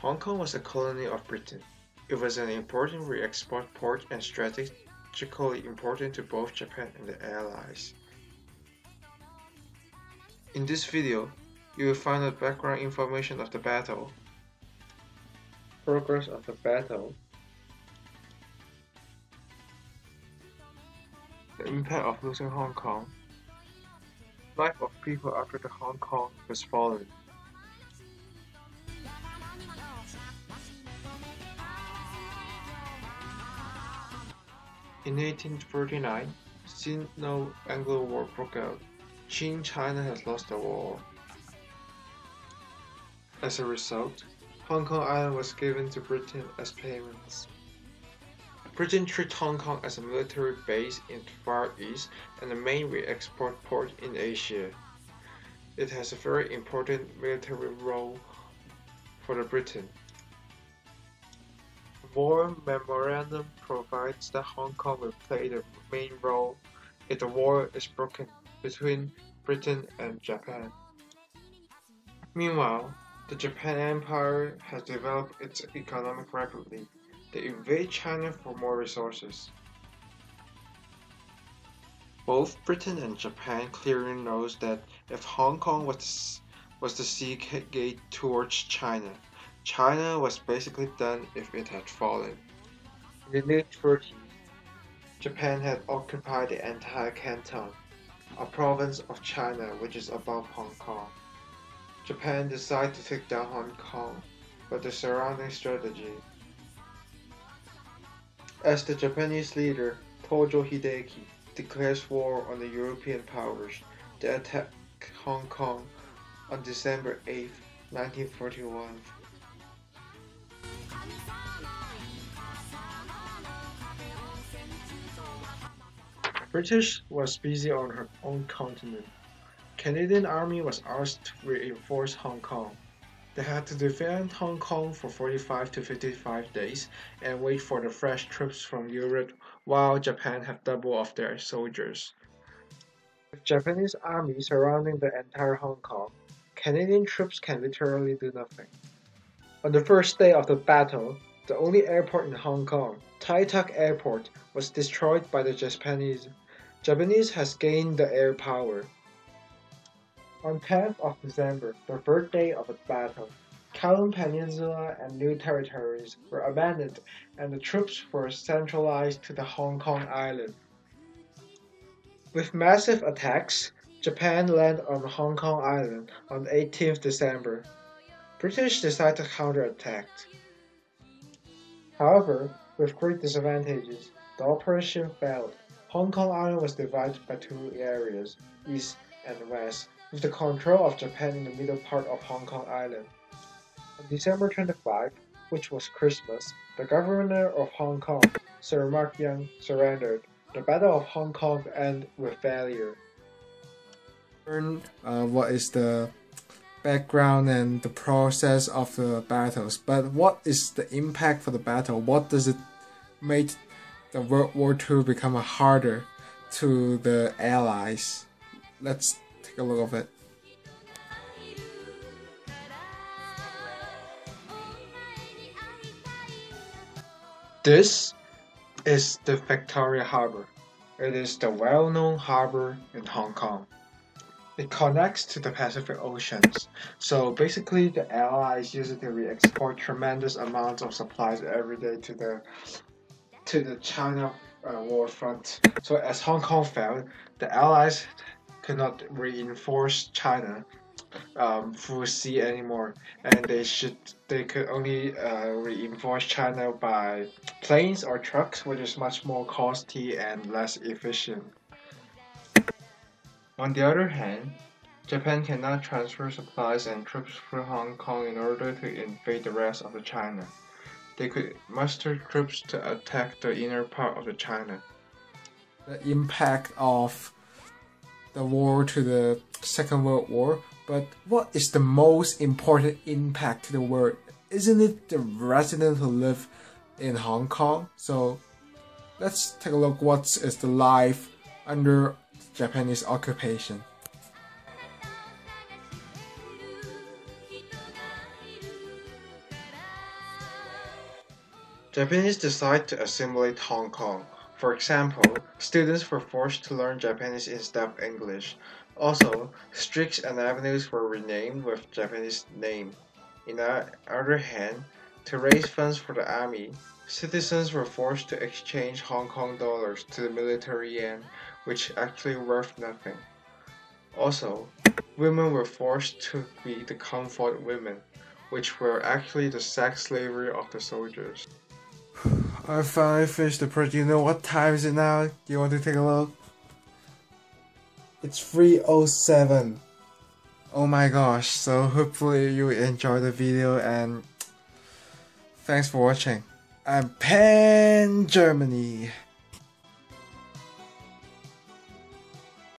Hong Kong was a colony of Britain. It was an important re-export port and strategically important to both Japan and the Allies. In this video, you will find out background information of the battle, progress of the battle, the impact of losing Hong Kong, life of people after the Hong Kong was fallen. In 1839, Sino-Anglo War broke out. China has lost the war. As a result, Hong Kong Island was given to Britain as payments. Britain treated Hong Kong as a military base in the Far East and a main re-export port in Asia. It has a very important military role for the Britain. The War Memorandum provides that Hong Kong will play the main role if the war is broken between Britain and Japan. Meanwhile, the Japan Empire has developed its economy rapidly. They invade China for more resources. Both Britain and Japan clearly knows that if Hong Kong was the sea gate towards China, China was basically done if it had fallen. In the late 30s, Japan had occupied the entire Canton, a province of China which is above Hong Kong. Japan decided to take down Hong Kong, but the surrounding strategy. As the Japanese leader, Tojo Hideki, declares war on the European powers, they attack Hong Kong on December 8, 1941. British was busy on her own continent. Canadian Army was asked to reinforce Hong Kong. They had to defend Hong Kong for 45 to 55 days and wait for the fresh troops from Europe while Japan had double of their soldiers. With Japanese army surrounding the entire Hong Kong, Canadian troops can literally do nothing. On the first day of the battle, the only airport in Hong Kong, Tai Tak Airport, was destroyed by the Japanese. Japanese has gained the air power. On 10th of December, the third day of the battle, Kowloon Peninsula and New Territories were abandoned and the troops were centralized to the Hong Kong Island. With massive attacks, Japan landed on Hong Kong Island on 18th December. British decided to counterattack. However, with great disadvantages, the operation failed. Hong Kong Island was divided by two areas, east and west, with the control of Japan in the middle part of Hong Kong Island. On December 25, which was Christmas, the governor of Hong Kong, Sir Mark Young, surrendered. The Battle of Hong Kong ended with failure. Learn what is the background and the process of the battles, but what is the impact for the battle? What does it make the World War II become harder to the Allies? Let's take a look at it. This is the Victoria Harbour. It is the well-known harbour in Hong Kong. It connects to the Pacific Oceans, so basically the Allies use it to re-export tremendous amounts of supplies every day to the China war front. So as Hong Kong fell, the Allies could not reinforce China through sea anymore, and they could only reinforce China by planes or trucks, which is much more costly and less efficient. On the other hand, Japan cannot transfer supplies and troops through Hong Kong in order to invade the rest of China. They could muster troops to attack the inner part of China. The impact of the war to the Second World War, but what is the most important impact to the world? Isn't it the residents who live in Hong Kong? So let's take a look what is the life under Japanese occupation. Japanese decided to assimilate Hong Kong. For example, students were forced to learn Japanese instead of English. Also, streets and avenues were renamed with Japanese name. On the other hand, to raise funds for the army, citizens were forced to exchange Hong Kong dollars to the military yen, which actually worth nothing. Also, women were forced to be the comfort women, which were actually the sex slavery of the soldiers. I finally finished the project. You know what time is it now? Do you want to take a look? It's 3:07. Oh my gosh, so hopefully you enjoyed the video and thanks for watching. I'm Pan Germany.